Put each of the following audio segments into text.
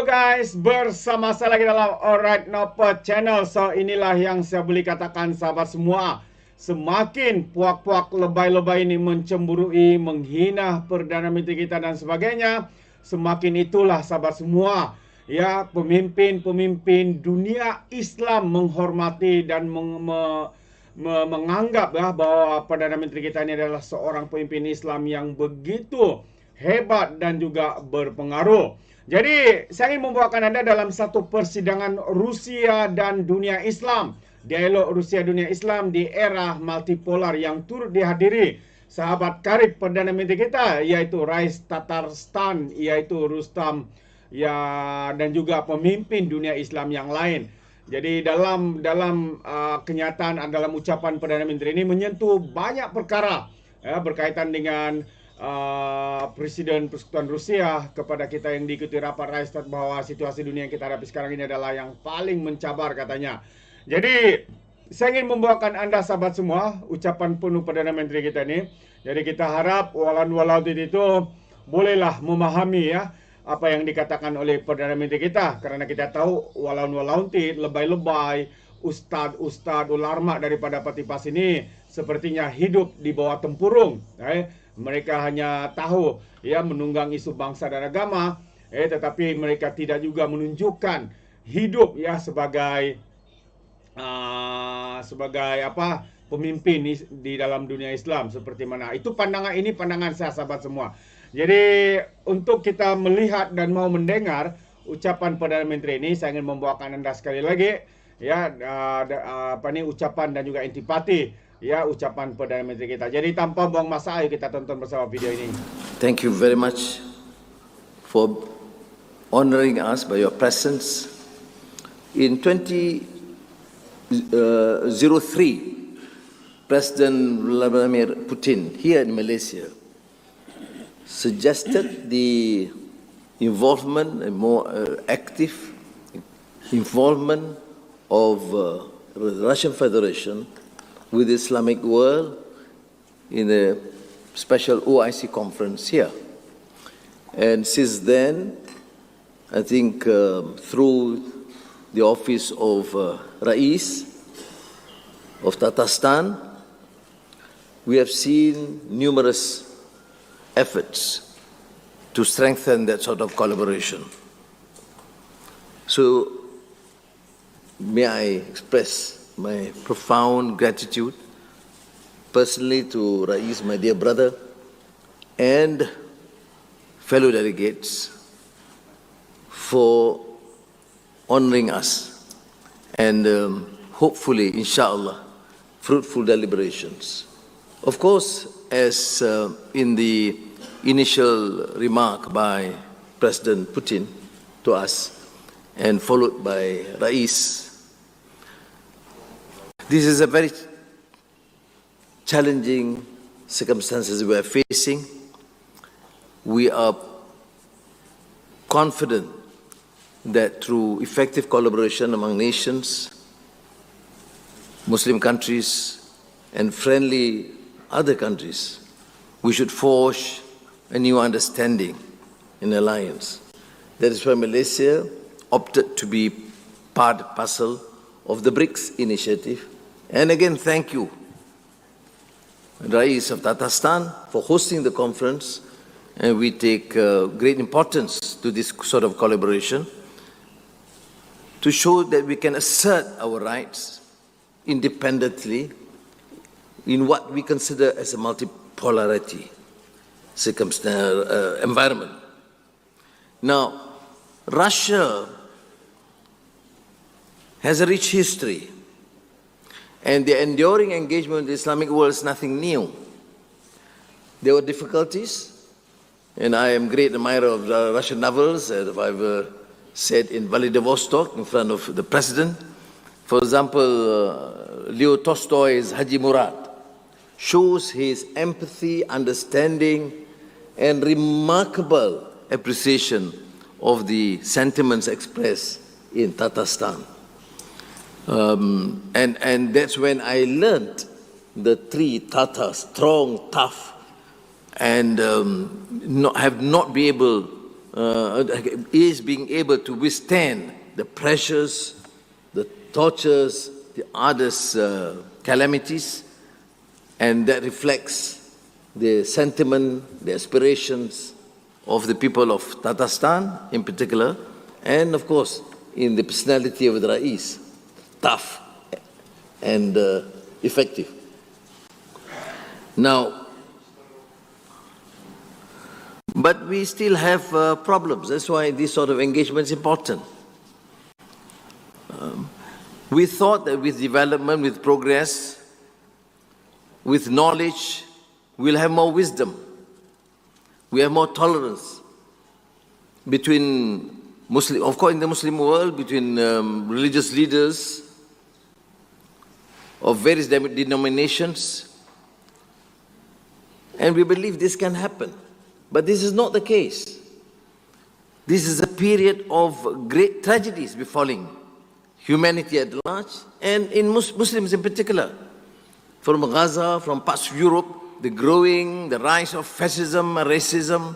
guys, bersama saya lagi dalam Alright Nopo Channel. So inilah yang saya boleh katakan sahabat semua. Semakin puak-puak lebay-lebay ini mencemburui, menghina Perdana Menteri kita dan sebagainya, semakin itulah sahabat semua, ya, pemimpin-pemimpin dunia Islam menghormati dan menganggap ya, bahwa Perdana Menteri kita ini adalah seorang pemimpin Islam yang begitu hebat dan juga berpengaruh. Jadi, saya ingin membawakan Anda dalam satu persidangan Rusia dan dunia Islam. Dialog Rusia-Dunia Islam di era multipolar yang turut dihadiri sahabat karib Perdana Menteri kita, iaitu Rais Tatarstan, iaitu Rustam, ya, dan juga pemimpin dunia Islam yang lain. Jadi dalam kenyataan, dalam ucapan Perdana Menteri ini menyentuh banyak perkara ya, berkaitan dengan Presiden Persekutuan Rusia kepada kita yang diikuti rapat Rais Tatarstan, bahwa situasi dunia yang kita hadapi sekarang ini adalah yang paling mencabar katanya. Jadi saya ingin membawakan Anda sahabat semua ucapan penuh Perdana Menteri kita ini. Jadi kita harap walau itu bolehlah memahami ya apa yang dikatakan oleh Perdana Menteri kita, karena kita tahu walau lebay-lebay ustad ulama daripada Patipas ini sepertinya hidup di bawah tempurung. Mereka hanya tahu ya menunggang isu bangsa dan agama, tetapi mereka tidak juga menunjukkan hidup ya sebagai pemimpin di dalam dunia Islam seperti mana. Itu pandangan saya sahabat semua. Jadi untuk kita melihat dan mau mendengar ucapan Perdana Menteri ini, saya ingin membawakan Anda sekali lagi ya ucapan dan juga intipati ya ucapan Perdana Menteri kita. Jadi tanpa buang masa, ayo kita tonton bersama video ini. Thank you very much for honoring us by your presence. In 2003, President Vladimir Putin here in Malaysia suggested the involvement, a more active involvement of the Russian Federation with the Islamic world in a special OIC conference here. And since then, I think through the office of Rais of Tatarstan, we have seen numerous efforts to strengthen that sort of collaboration. So, may I express my profound gratitude personally to Rais, my dear brother, and fellow delegates for honoring us and hopefully, inshallah, fruitful deliberations. Of course, as in the initial remark by President Putin to us and followed by Rais, this is a very challenging circumstances we are facing. We are confident that through effective collaboration among nations, Muslim countries, and friendly other countries, we should forge a new understanding in alliance. That is why Malaysia opted to be part and parcel of the BRICS initiative. And again, thank you, Rais of Tatarstan, for hosting the conference. And we take great importance to this sort of collaboration to show that we can assert our rights independently in what we consider as a multipolarity environment. Now, Russia has a rich history, and the enduring engagement with the Islamic world is nothing new. There were difficulties, and I am a great admirer of Russian novels, as I've said in Vladivostok in front of the President. For example, Leo Tolstoy's Haji Murad shows his empathy, understanding, and remarkable appreciation of the sentiments expressed in Tatarstan. And that's when I learned the three Tatars, strong, tough, and have not been able is being able to withstand the pressures, the tortures, the others' calamities, and that reflects the sentiment, the aspirations of the people of Tatarstan in particular, and of course in the personality of the Rais, tough and effective. Now, but we still have problems. That's why this sort of engagement is important. We thought that with development, with progress, with knowledge, we'll have more wisdom. We have more tolerance between Muslim, of course, in the Muslim world, between religious leaders of various denominations. And we believe this can happen. But this is not the case. This is a period of great tragedies befalling humanity at large, and in Muslims in particular. From Gaza, from parts of Europe, the rise of fascism, racism,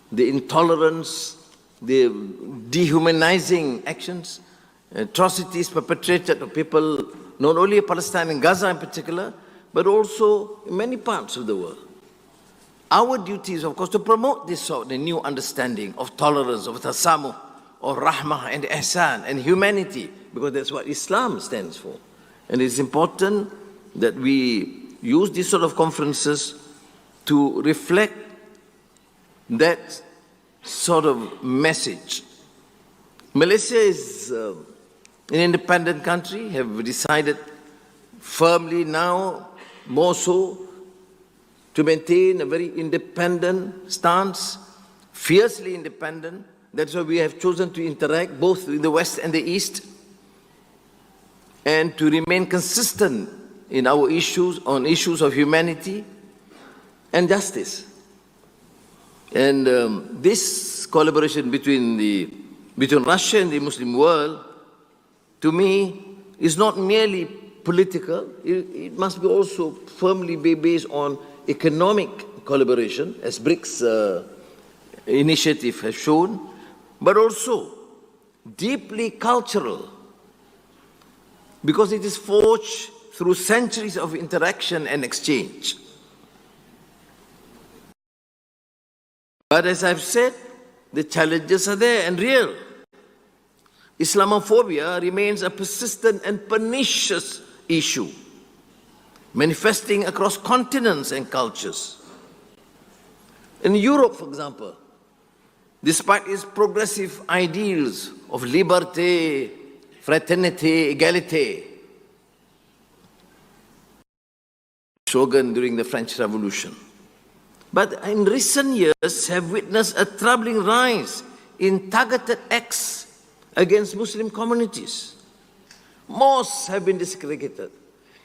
the intolerance, the dehumanizing actions, atrocities perpetrated on people, not only in Palestine and Gaza in particular, but also in many parts of the world. Our duty is, of course, to promote this sort of new understanding of tolerance, of tasamuh, of rahmah and ihsan and humanity, because that's what Islam stands for. And it's important that we use these sort of conferences to reflect that sort of message. Malaysia is an independent country, have decided firmly now, more so, to maintain a very independent stance, fiercely independent. That's why we have chosen to interact both in the West and the East, and to remain consistent in our issues, on issues of humanity and justice. And this collaboration between Russia and the Muslim world, to me, is not merely political. It must be also firmly be based on economic collaboration, as BRICS initiative has shown, but also deeply cultural, because it is forged through centuries of interaction and exchange. But as I've said, the challenges are there and real. Islamophobia remains a persistent and pernicious issue, manifesting across continents and cultures. In Europe, for example, despite its progressive ideals of liberté, fraternité, égalité, slogan during the French Revolution. But in recent years have witnessed a troubling rise in targeted acts against Muslim communities. Mosques have been desecrated.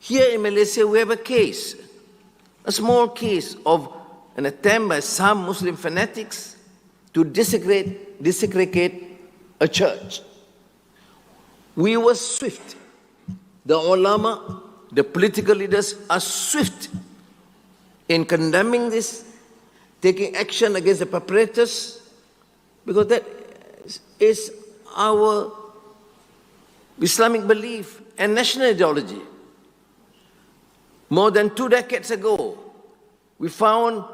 Here in Malaysia we have a small case of an attempt by some Muslim fanatics to desecrate a church. We were swift. The ulama, the political leaders are swift in condemning this, taking action against the perpetrators, because that is our Islamic belief and national ideology. More than 2 decades ago, we found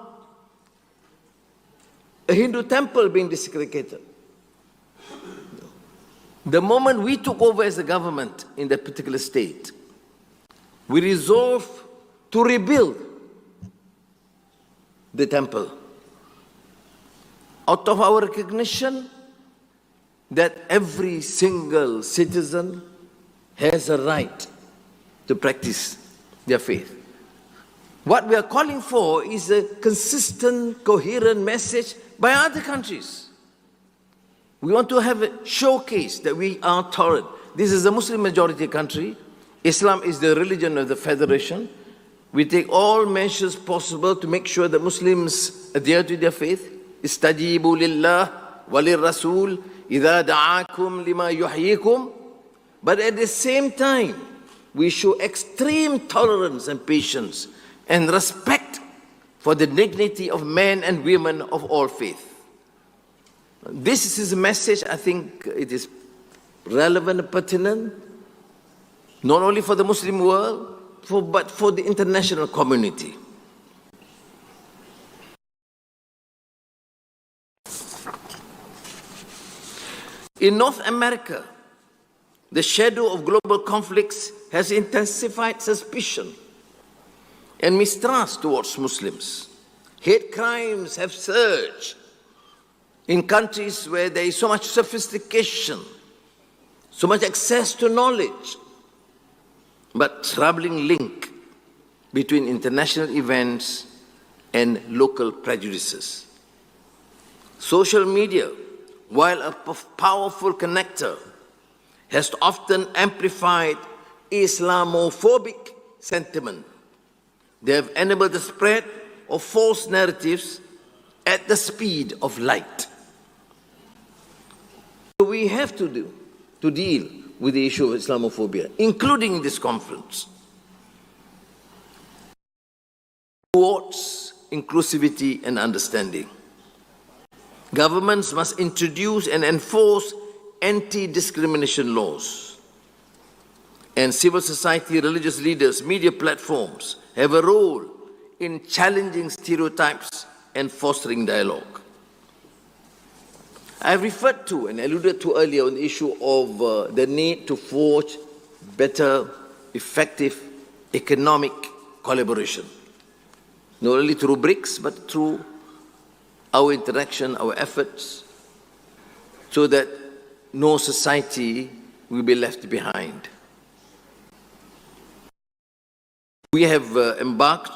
a Hindu temple being desecrated. The moment we took over as the government in that particular state, we resolved to rebuild the temple out of our recognition that every single citizen has a right to practice their faith. What we are calling for is a consistent, coherent message by other countries. We want to have a showcase that we are tolerant. This is a Muslim majority country. Islam is the religion of the federation. We take all measures possible to make sure that Muslims adhere to their faith. Istajibu lillah walir rasul idha da'akum lima yuhyikum. But at the same time, we show extreme tolerance and patience and respect for the dignity of men and women of all faith. This is a message, I think it is relevant and pertinent, not only for the Muslim world, but for the international community. In North America, the shadow of global conflicts has intensified suspicion and mistrust towards Muslims. Hate crimes have surged in countries where there is so much sophistication, so much access to knowledge, but troubling link between international events and local prejudices. Social media, while a powerful connector, has often amplified Islamophobic sentiment. They have enabled the spread of false narratives at the speed of light. We have to deal with the issue of Islamophobia, including this conference, towards inclusivity and understanding. Governments must introduce and enforce anti-discrimination laws. And civil society, religious leaders, media platforms have a role in challenging stereotypes and fostering dialogue. I referred to and alluded to earlier on the issue of the need to forge better, effective economic collaboration, not only through BRICS, but through our interaction, our efforts, so that no society will be left behind. We have embarked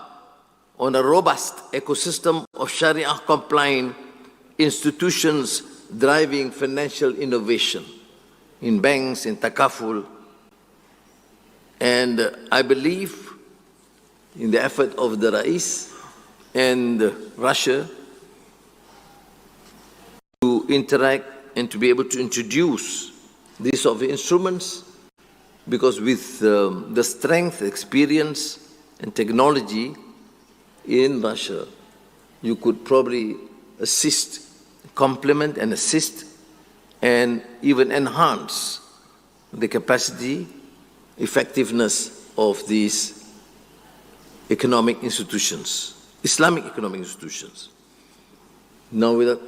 on a robust ecosystem of Sharia-compliant institutions driving financial innovation in banks, in takaful, and I believe in the effort of the Rais and Russia to interact and to be able to introduce these sort of instruments, because with the strength, experience, and technology in Russia, you could probably assist, complement and assist, and even enhance the capacity, effectiveness of these economic institutions, Islamic economic institutions. Now, without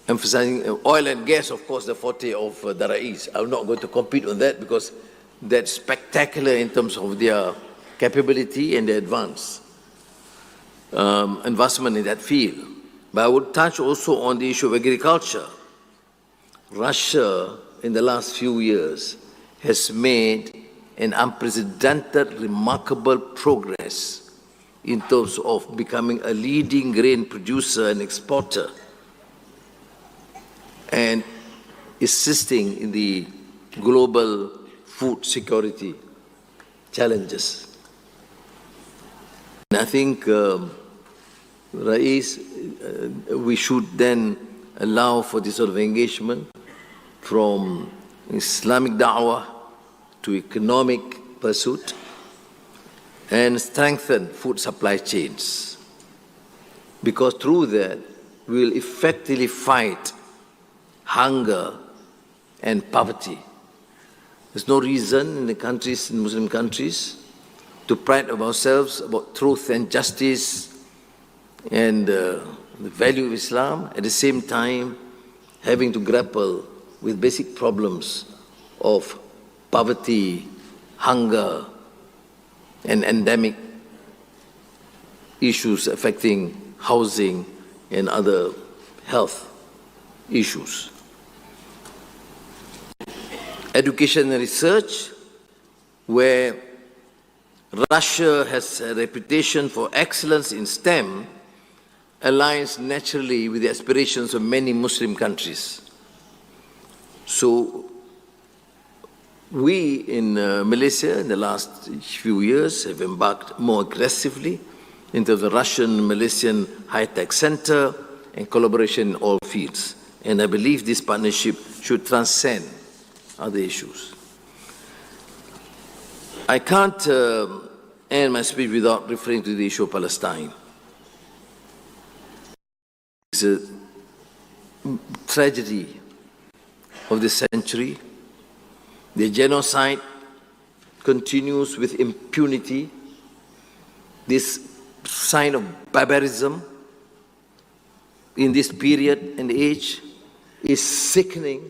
emphasizing oil and gas, of course, the forte of the Rais. I'm not going to compete on that because that's spectacular in terms of their capability and their investment in that field. But I would touch also on the issue of agriculture. Russia, in the last few years, has made an unprecedented, remarkable progress in terms of becoming a leading grain producer and exporter, and assisting in the global food security challenges. And I think, Rais, we should then allow for this sort of engagement from Islamic da'wah to economic pursuit and strengthen food supply chains, because through that we will effectively fight hunger and poverty. There's no reason in the countries, in Muslim countries, to pride of ourselves about truth and justice and the value of Islam, at the same time having to grapple with basic problems of poverty, hunger, and endemic issues affecting housing and other health issues. Education and research, where Russia has a reputation for excellence in STEM, aligns naturally with the aspirations of many Muslim countries. So we in Malaysia in the last few years have embarked more aggressively into the Russian-Malaysian High-Tech Center and collaboration in all fields. And I believe this partnership should transcend other issues. I can't end my speech without referring to the issue of Palestine. It's tragedy of the century. The genocide continues with impunity. This sign of barbarism in this period and age is sickening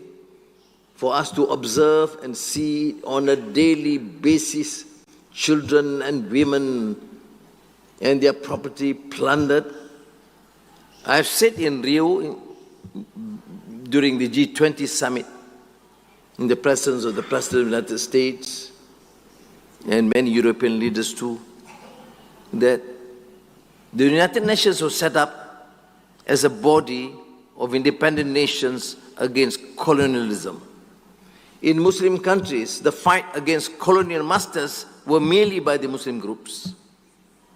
for us to observe and see on a daily basis children and women and their property plundered. I've said in Rio during the G20 summit, in the presence of the President of the United States and many European leaders too, that the United Nations was set up as a body of independent nations against colonialism. In Muslim countries, the fight against colonial masters were merely by the Muslim groups.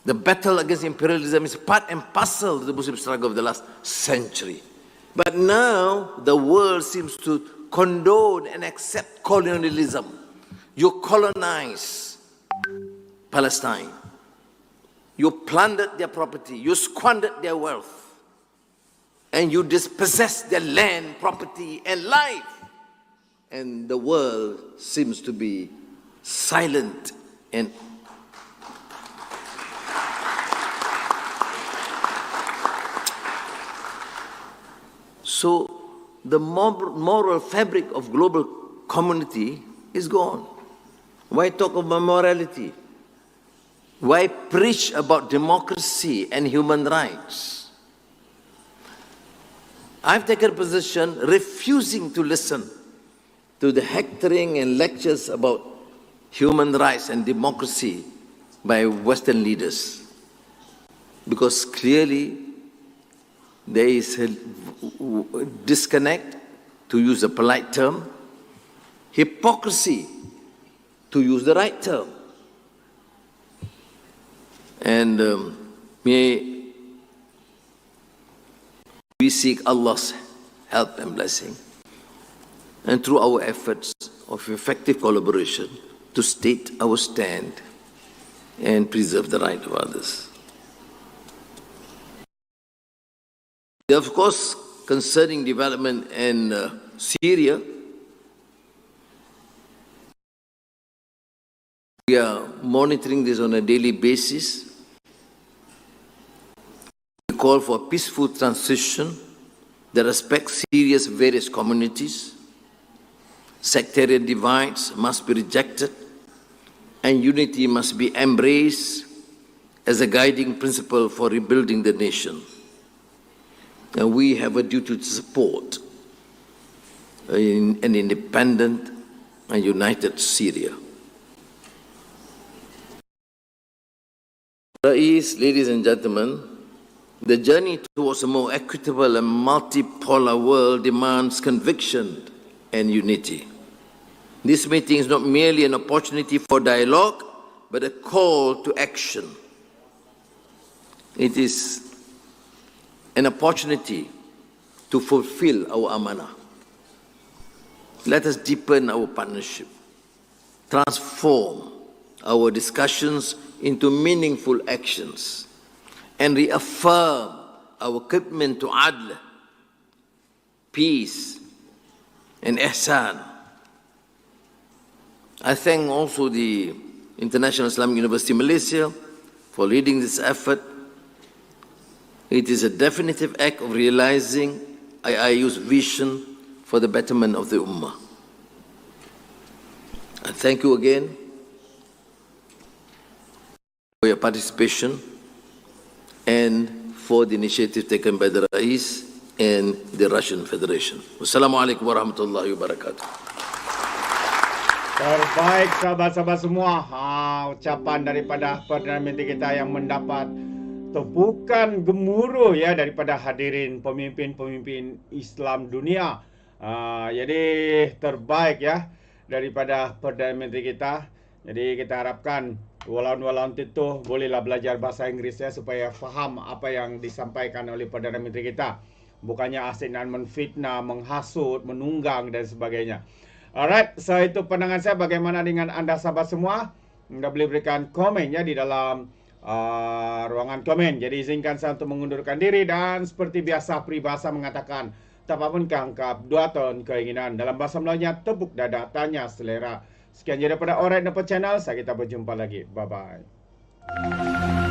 The battle against imperialism is part and parcel of the Muslim struggle of the last century. But now the world seems to condone and accept colonialism. You colonize Palestine. You plundered their property. You squandered their wealth. And you dispossessed their land, property, and life. And the world seems to be silent and so the moral fabric of global community is gone. Why talk about morality? Why preach about democracy and human rights? I've taken a position refusing to listen to the hectoring and lectures about human rights and democracy by Western leaders. Because clearly there is a disconnect, to use a polite term, hypocrisy, to use the right term. And may we seek Allah's help and blessing, and through our efforts of effective collaboration to state our stand and preserve the right of others. Of course, concerning development in Syria, we are monitoring this on a daily basis. We call for a peaceful transition that respects Syria's various communities. Sectarian divides must be rejected, and unity must be embraced as a guiding principle for rebuilding the nation. And we have a duty to support an independent and united Syria. Rais, ladies and gentlemen, the journey towards a more equitable and multipolar world demands conviction and unity. This meeting is not merely an opportunity for dialogue, but a call to action. It is an opportunity to fulfill our amanah. Let us deepen our partnership, transform our discussions into meaningful actions, and reaffirm our commitment to adl, peace, and ihsan. I thank also the International Islamic University Malaysia for leading this effort. It is a definitive act of realizing iaitu's vision for the betterment of the Ummah. I thank you again for your participation and for the initiative taken by the Rais and the Russian Federation. Wassalamualaikum warahmatullahi wabarakatuh. Terbaik sahabat-sahabat semua. Ucapan daripada Perdana Menteri kita yang mendapat tepukan gemuruh ya daripada hadirin pemimpin-pemimpin Islam dunia. Jadi terbaik ya daripada Perdana Menteri kita. Jadi kita harapkan walaupun itu bolehlah belajar bahasa Inggris ya supaya faham apa yang disampaikan oleh Perdana Menteri kita. Bukannya asyik dan menfitnah, menghasut, menunggang dan sebagainya. Alright, so itu pandangan saya. Bagaimana dengan anda sahabat semua? Anda boleh berikan komen ya di dalam ruangan komen. Jadi izinkan saya untuk mengundurkan diri dan seperti biasa peribahasa mengatakan tapapun kangkap 2 tahun keinginan. Dalam bahasa Melayunya, tepuk dada, tanya selera. Sekian je daripada Alright Dapat Channel. Saya kita berjumpa lagi. Bye-bye.